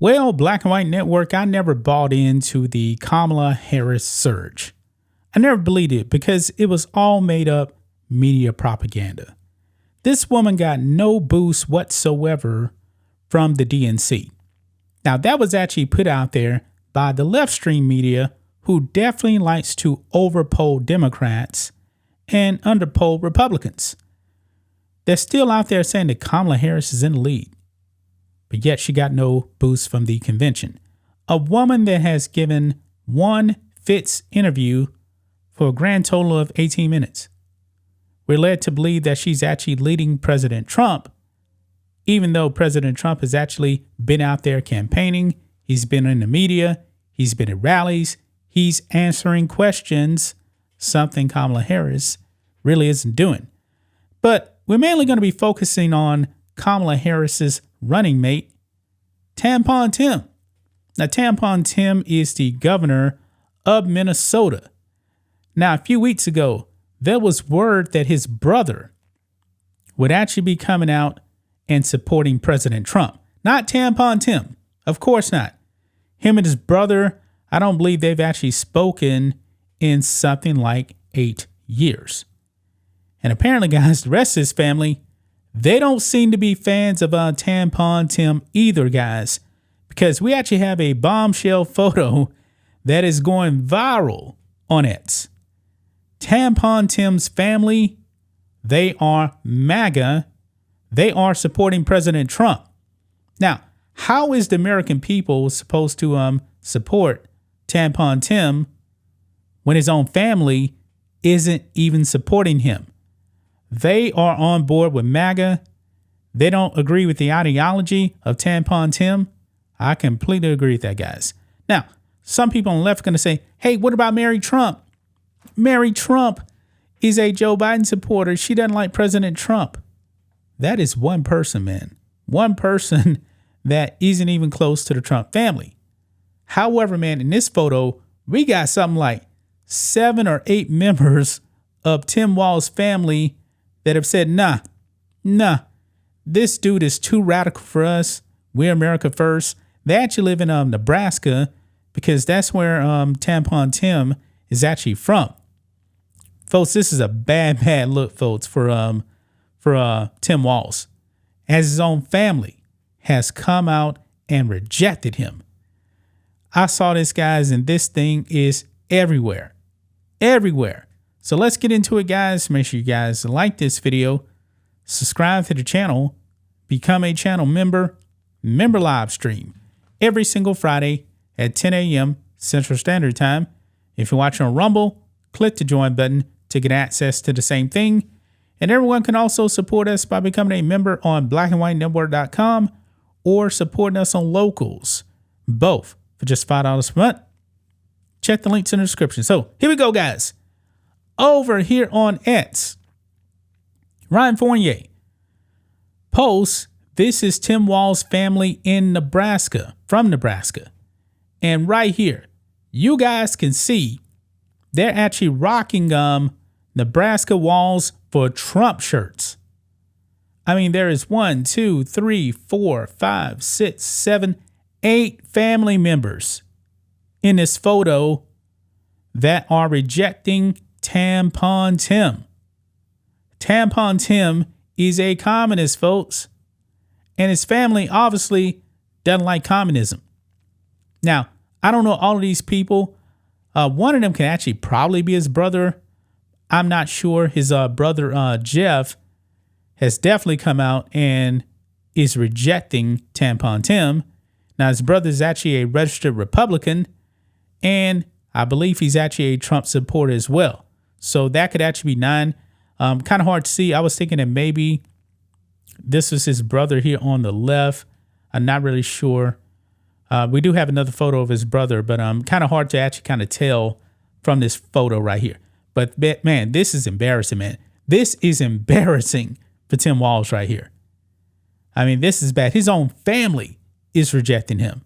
Well, Black and White Network, I never bought into the Kamala Harris surge. I never believed it because it was all made up media propaganda. This woman got no boost whatsoever from the DNC. Now, that was actually put out there by the left stream media, who definitely likes to overpoll Democrats and underpoll Republicans. They're still out there saying that Kamala Harris is in the lead, but yet she got no boost from the convention. A woman that has given one Fitz interview for a grand total of 18 minutes. We're led to believe that she's actually leading President Trump, even though President Trump has actually been out there campaigning. He's been in the media. He's been at rallies. He's answering questions, something Kamala Harris really isn't doing. But we're mainly going to be focusing on Kamala Harris's running mate, Tampon Tim. Now, Tampon Tim is the governor of Minnesota. Now, a few weeks ago, there was word that his brother would actually be coming out and supporting President Trump. Not Tampon Tim. Of course not. Him and his brother, I don't believe they've actually spoken in something like 8 years. And apparently, guys, the rest of his family, they don't seem to be fans of Tampon Tim either, guys, because we actually have a bombshell photo that is going viral on X. Tampon Tim's family, they are MAGA. They are supporting President Trump. Now, how is the American people supposed to support Tampon Tim when his own family isn't even supporting him? They are on board with MAGA. They don't agree with the ideology of Tampon Tim. I completely agree with that, guys. Now, some people on the left are going to say, hey, what about Mary Trump? Mary Trump is a Joe Biden supporter. She doesn't like President Trump. That is one person, man. One person that isn't even close to the Trump family. However, man, in this photo, we got something like 7 or 8 members of Tim Walz's family that have said, nah, this dude is too radical for us. We're America first. They actually live in Nebraska because that's where Tampon Tim is actually from. Folks, this is a bad look, folks, for Tim Walz, as his own family has come out and rejected him. I saw this, guys, and this thing is everywhere. So let's get into it, guys. Make sure you guys like this video, subscribe to the channel, become a channel member live stream every single Friday at 10 a.m. Central Standard Time. If you're watching on Rumble, click the join button to get access to the same thing. And everyone can also support us by becoming a member on blackandwhitenetwork.com or supporting us on Locals, both for just $5 per month. Check the links in the description. So here we go, guys. Over here on X, Ryan Fournier posts, this is Tim Walz's family in Nebraska, from Nebraska. And right here, you guys can see they're actually rocking Nebraska Walz for Trump shirts. I mean, there is 1, 2, 3, 4, 5, 6, 7, 8 family members in this photo that are rejecting Tampon Tim. Tampon Tim is a communist, folks, and his family obviously doesn't like communism. Now, I don't know all of these people. One of them can actually probably be his brother. I'm not sure. His brother, Jeff, has definitely come out and is rejecting Tampon Tim. Now, his brother is actually a registered Republican, and I believe he's actually a Trump supporter as well. So that could actually be 9. Kind of hard to see. I was thinking that maybe this was his brother here on the left. I'm not really sure. We do have another photo of his brother, but kind of hard to actually kind of tell from this photo right here. But man, this is embarrassing, man. This is embarrassing for Tim Walz right here. I mean, this is bad. His own family is rejecting him.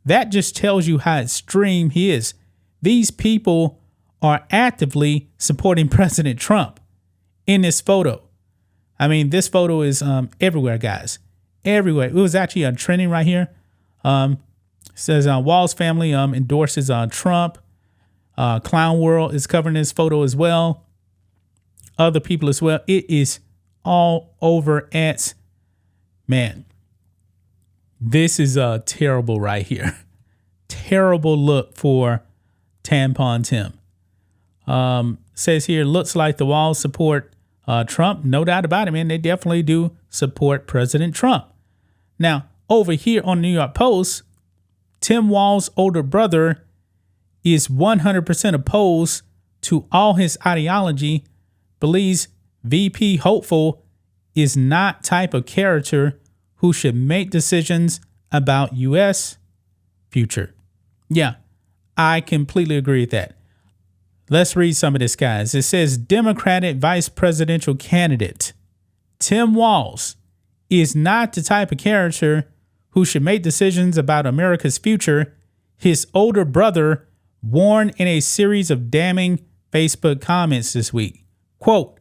That just tells you how extreme he is. These people are actively supporting President Trump in this photo. I mean, this photo is everywhere, guys. Everywhere. It was actually trending right here. Says Walz family endorses Trump. Clown World is covering this photo as well. Other people as well. It is all over X. Man, this is terrible right here. Terrible look for Tampon Tim. Says here, looks like the Walz support Trump. No doubt about it, man. They definitely do support President Trump. Now, over here on New York Post, Tim Walz's older brother is 100% opposed to all his ideology, believes VP hopeful is not type of character who should make decisions about U.S. future. Yeah, I completely agree with that. Let's read some of this, guys. It says Democratic vice presidential candidate Tim Walz is not the type of character who should make decisions about America's future, his older brother warned in a series of damning Facebook comments this week. Quote,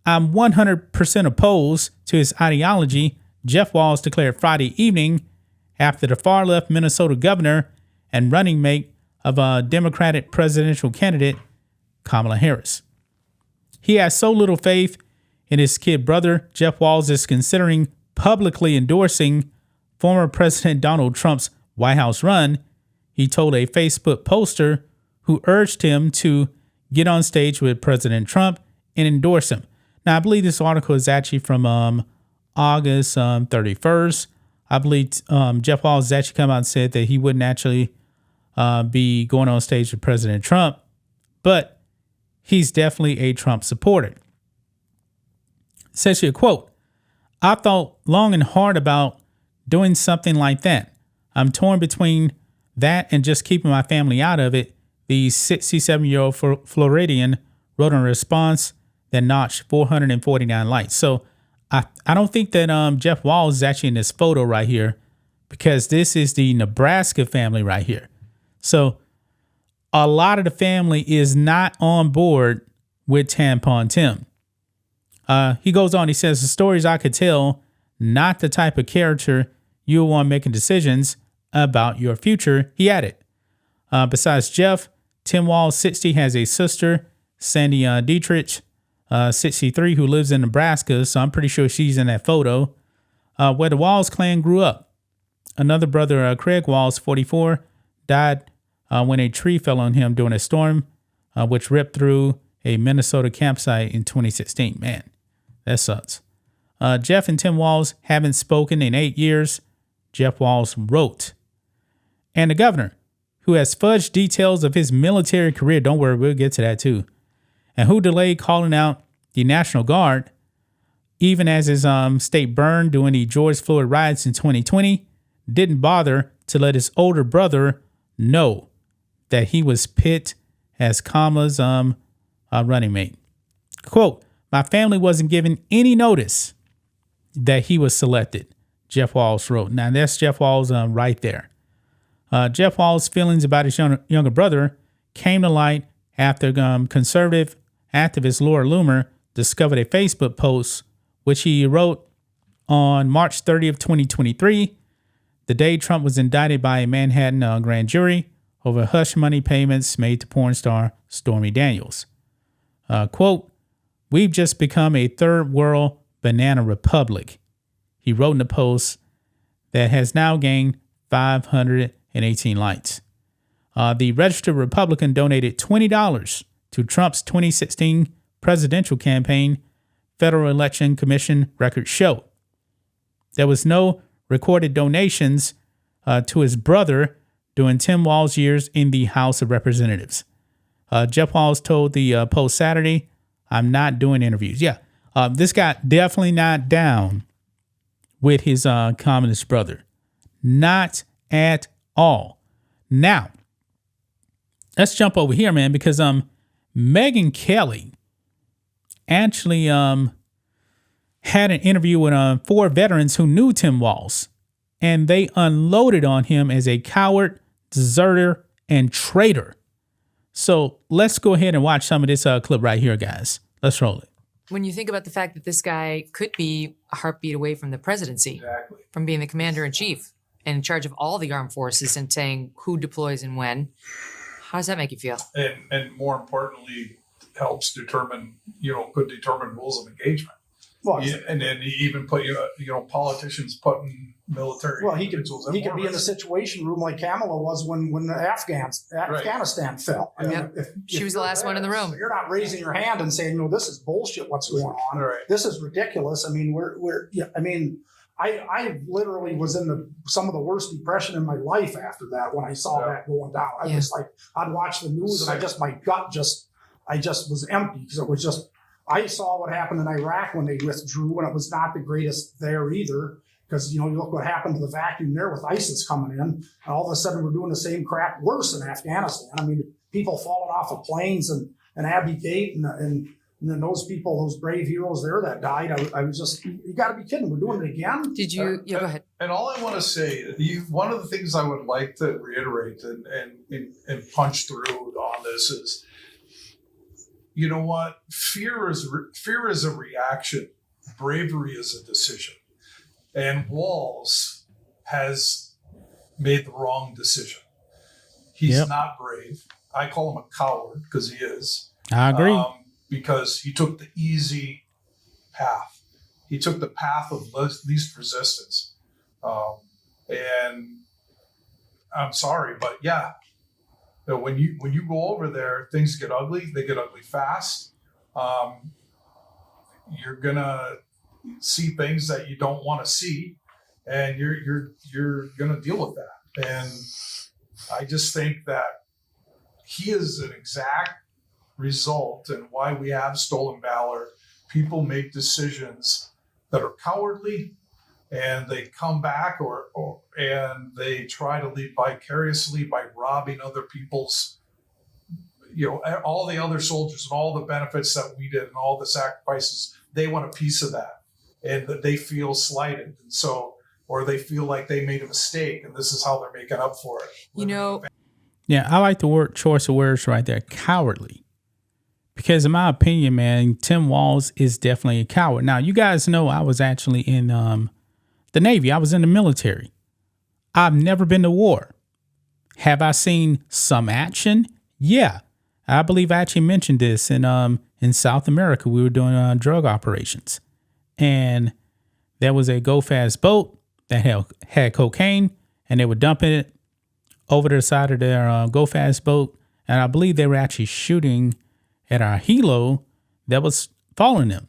I'm 100% opposed to his ideology, Jeff Walz declared Friday evening after the far-left Minnesota governor and running mate of a Democratic presidential candidate, Kamala Harris. He has so little faith in his kid brother. Jeff Walz is considering publicly endorsing former President Donald Trump's White House run, he told a Facebook poster who urged him to get on stage with President Trump and endorse him. Now, I believe this article is actually from August 31st. I believe Jeff Walz actually come out and said that he wouldn't actually be going on stage with President Trump, but he's definitely a Trump supporter. It says here, quote, I thought long and hard about doing something like that. I'm torn between that and just keeping my family out of it, the 67-year-old Floridian wrote in response that notched 449 likes. So I don't think that Jeff Walz is actually in this photo right here, because this is the Nebraska family right here. So a lot of the family is not on board with Tampon Tim. He goes on, he says, the stories I could tell, not the type of character you'll want making decisions about your future, he added. Besides Jeff, Tim Walz, 60, has a sister, Sandy Dietrich, 63, who lives in Nebraska, so I'm pretty sure she's in that photo, where the Walz clan grew up. Another brother, Craig Walz, 44, died when a tree fell on him during a storm, which ripped through a Minnesota campsite in 2016. Man, that sucks. Jeff and Tim Walz haven't spoken in 8 years, Jeff Walz wrote. And the governor, who has fudged details of his military career, don't worry, we'll get to that too, and who delayed calling out the National Guard, even as his state burned during the George Floyd riots in 2020, didn't bother to let his older brother know that he was picked as Kamala's running mate. Quote, my family wasn't given any notice that he was selected, Jeff Walz wrote. Now, that's Jeff Walz right there. Jeff Walz's feelings about his younger brother came to light after conservative activist Laura Loomer discovered a Facebook post, which he wrote on March 30th, 2023, the day Trump was indicted by a Manhattan grand jury over hush money payments made to porn star Stormy Daniels. Quote, we've just become a third world banana republic, he wrote in the post that has now gained 518 likes. The registered Republican donated $20 to Trump's 2016 presidential campaign, Federal Election Commission records show. There was no recorded donations to his brother during Tim Walz's years in the House of Representatives. Jeff Walz told the Post Saturday, I'm not doing interviews. Yeah, this guy definitely not down with his communist brother. Not at all. Now, let's jump over here, man, because Megyn Kelly actually had an interview with 4 veterans who knew Tim Walz, and they unloaded on him as a coward, deserter, and traitor. So let's go ahead and watch some of this clip right here, guys. Let's roll it. When you think about the fact that this guy could be a heartbeat away from the presidency, from being the commander in chief. and in charge of all the armed forces and saying who deploys and when. How does that make you feel? And more importantly, helps determine, could determine rules of engagement. Well, And then he even put, politicians putting military. Well, he could be in the Situation Room like Kamala was when Afghanistan fell. I mean, if she was the last one in the room. So you're not raising your hand and saying, this is bullshit. What's going on? Right. This is ridiculous. I mean, I literally was in some of the worst depression in my life after that when I saw that going down. I was like, I'd watch the news and my gut I just was empty because it was just. I saw what happened in Iraq when they withdrew, and it was not the greatest there either. Because, you look what happened to the vacuum there with ISIS coming in, and all of a sudden we're doing the same crap worse in Afghanistan. I mean, people falling off of planes and Abbey Gate and then those people, those brave heroes there that died. I was just, you got to be kidding. We're doing it again. Did you? Go ahead. And all I want to say, one of the things I would like to reiterate and punch through on this is, you know what? Fear is a reaction. Bravery is a decision. And Walz has made the wrong decision. He's not brave. I call him a coward because he is. I agree. Because he took the easy path. He took the path of least resistance. And I'm sorry, but yeah. When you go over there, things get ugly. They get ugly fast. You're gonna see things that you don't want to see, and you're gonna deal with that. And I just think that he is an exact result, and why we have stolen valor. People make decisions that are cowardly, and they come back and they try to lead vicariously by robbing other people's, all the other soldiers and all the benefits that we did and all the sacrifices. They want a piece of that, and that they feel slighted, and so, or they feel like they made a mistake, and this is how they're making up for it. Yeah, I like the choice of words right there, cowardly. Because in my opinion, man, Tim Walz is definitely a coward. Now, you guys know I was actually in the Navy. I was in the military. I've never been to war. Have I seen some action? Yeah. I believe I actually mentioned this in South America. We were doing drug operations. And there was a go-fast boat that had cocaine, and they were dumping it over the side of their go-fast boat. And I believe they were actually shooting at our helo that was following them.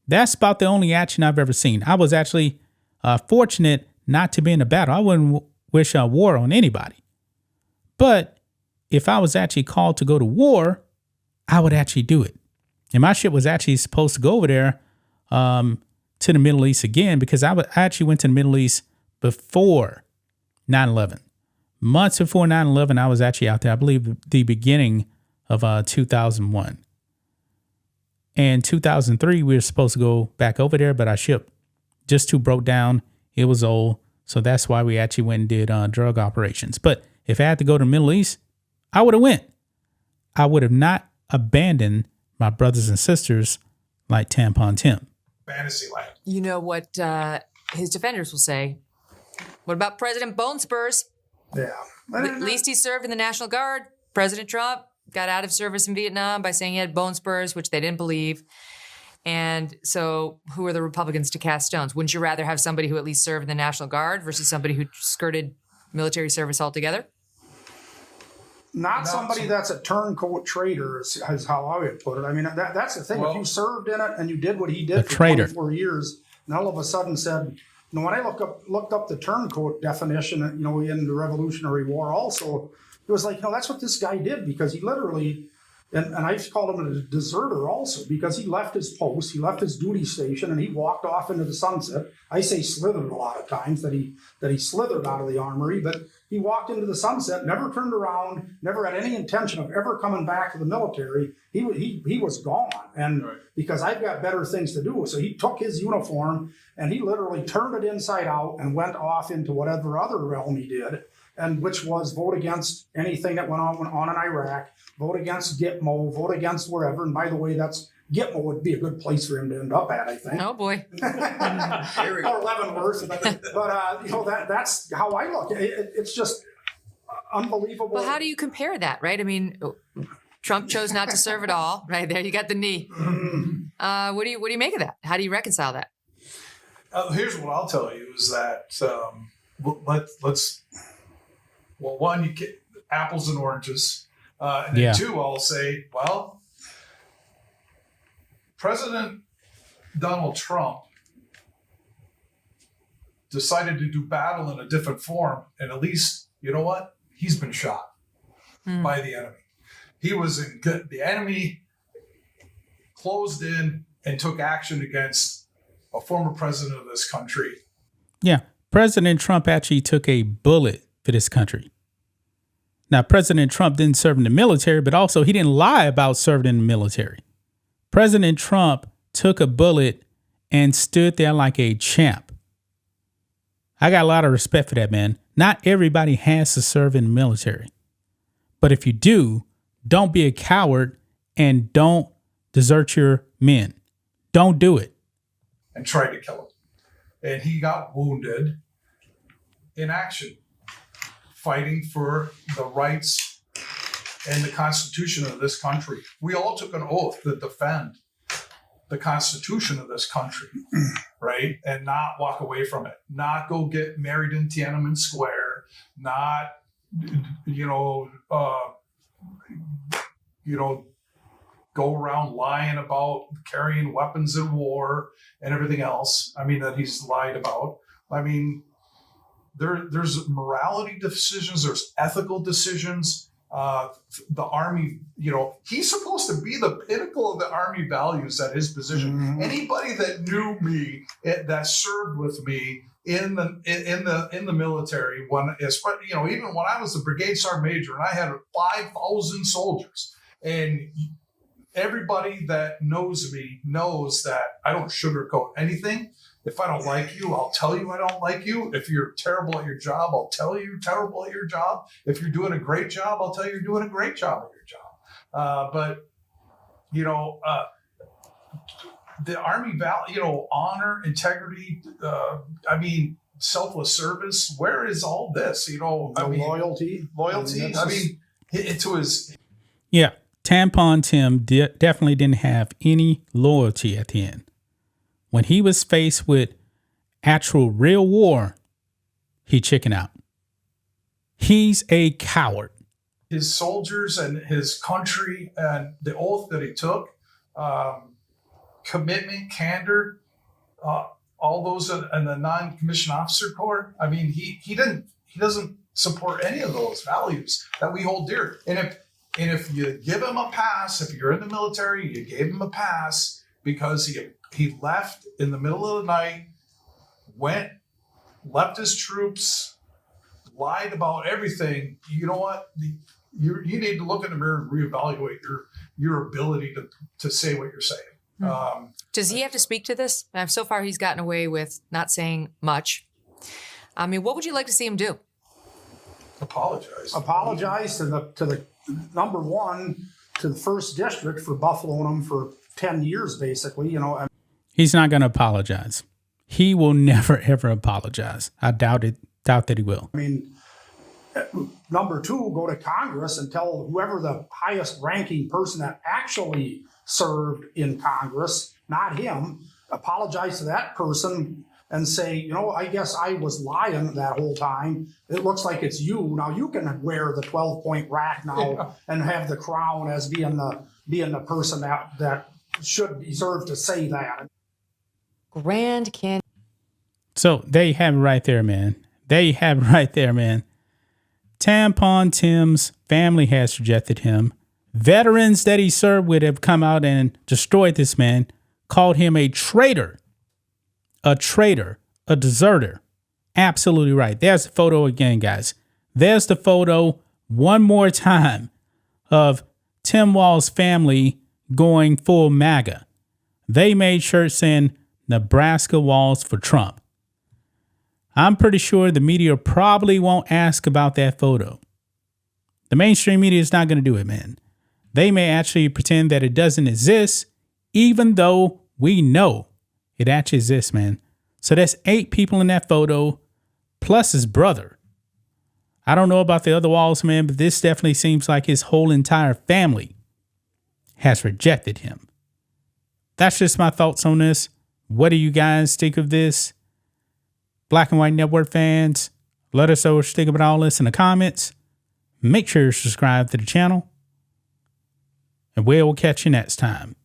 That's about the only action I've ever seen. I was actually fortunate not to be in a battle. I wouldn't wish war on anybody. But if I was actually called to go to war, I would actually do it. And my ship was actually supposed to go over there to the Middle East again, because I actually went to the Middle East before 9/11. Months before 9/11, I was actually out there, I believe the beginning of 2001. And 2003, we were supposed to go back over there, but our ship just too broke down. It was old. So that's why we actually went and did drug operations. But if I had to go to the Middle East, I would have went. I would have not abandoned my brothers and sisters like Tampon Tim. Fantasy land. You know what his defenders will say? What about President Bone Spurs? Yeah. At least he served in the National Guard. President Trump got out of service in Vietnam by saying he had bone spurs, which they didn't believe. And so who are the Republicans to cast stones? Wouldn't you rather have somebody who at least served in the National Guard versus somebody who skirted military service altogether? Not somebody that's a turncoat traitor is how I would put it. I mean, that's the thing. Well, if you served in it and you did what he did for 24 years, and all of a sudden said, when I looked up the turncoat definition, in the Revolutionary War also, it was like, that's what this guy did, because he literally, and I called him a deserter also, because he left his post, he left his duty station, and he walked off into the sunset. I say slithered a lot of times, that he slithered out of the armory, but he walked into the sunset, never turned around, never had any intention of ever coming back to the military. He was gone, and because I've got better things to do. So he took his uniform and he literally turned it inside out and went off into whatever other realm he did, and which was vote against anything that went on in Iraq, vote against Gitmo, vote against wherever. And by the way, that's Gitmo would be a good place for him to end up at, I think. Oh boy. Or Leavenworth. But you know, that's how I look. It's just unbelievable. Well, how do you compare that, right? I mean, Trump chose not to serve at all. Right there, you got the knee. What do you make of that? How do you reconcile that? Here's what I'll tell you is that let's one, you get apples and oranges, and then two, I'll say, well, President Donald Trump decided to do battle in a different form, and at least, you know what? He's been shot by the enemy. He was the enemy closed in and took action against a former president of this country. Yeah, President Trump actually took a bullet for this country. Now, President Trump didn't serve in the military, but also he didn't lie about serving in the military. President Trump took a bullet and stood there like a champ. I got a lot of respect for that, man. Not everybody has to serve in the military. But if you do, don't be a coward and don't desert your men. Don't do it. And tried to kill him. And he got wounded in action, fighting for the rights and the Constitution of this country. We all took an oath to defend the Constitution of this country, right? And not walk away from it, not go get married in Tiananmen Square, not, go around lying about carrying weapons in war and everything else. I mean, that he's lied about. I mean, there's morality decisions, there's ethical decisions. The Army, he's supposed to be the pinnacle of the Army values at his position. Mm-hmm. Anybody that knew me, that served with me in the military, even when I was the brigade sergeant major and I had 5,000 soldiers, and everybody that knows me knows that I don't sugarcoat anything. If I don't like you, I'll tell you I don't like you. If you're terrible at your job, I'll tell you you're terrible at your job. If you're doing a great job, I'll tell you you're doing a great job at your job. The Army value, honor, integrity, selfless service. Where is all this? Loyalty. To his. Yeah. Tampon Tim definitely didn't have any loyalty at the end. When he was faced with actual real war, he chickened out. He's a coward. His soldiers and his country and the oath that he took, commitment, candor, all those in the non-commissioned officer corps. I mean, he doesn't support any of those values that we hold dear. And if you give him a pass, if you're in the military, you gave him a pass because he left in the middle of the night, left his troops, lied about everything. You know what? You need to look in the mirror and reevaluate your ability to say what you're saying. Does he have to speak to this? So far, he's gotten away with not saying much. I mean, what would you like to see him do? Apologize to the number one, to the first district for buffaloing him for 10 years, basically. He's not going to apologize. He will never, ever apologize. I doubt that he will. I mean, number two, go to Congress and tell whoever the highest ranking person that actually served in Congress, not him, apologize to that person and say, I guess I was lying that whole time. It looks like it's you. Now you can wear the 12-point rack now and have the crown as being the person that should deserve to say that. Grand Canyon. So there you have it right there, man. Tampon Tim's family has rejected him. Veterans that he served with have come out and destroyed this man, called him a traitor, a deserter. Absolutely right. There's the photo again, guys. There's the photo one more time of Tim Walz's family going full MAGA. They made shirts saying Nebraska Walz for Trump. I'm pretty sure the media probably won't ask about that photo. The mainstream media is not going to do it, man. They may actually pretend that it doesn't exist even though we know it actually exists, man. So that's 8 people in that photo, plus his brother. I don't know about the other Walz, man, but this definitely seems like his whole entire family has rejected him. That's just my thoughts on this. What do you guys think of this? Black and White Network fans, let us know what you think about all this in the comments. Make sure you subscribe to the channel. And we'll catch you next time.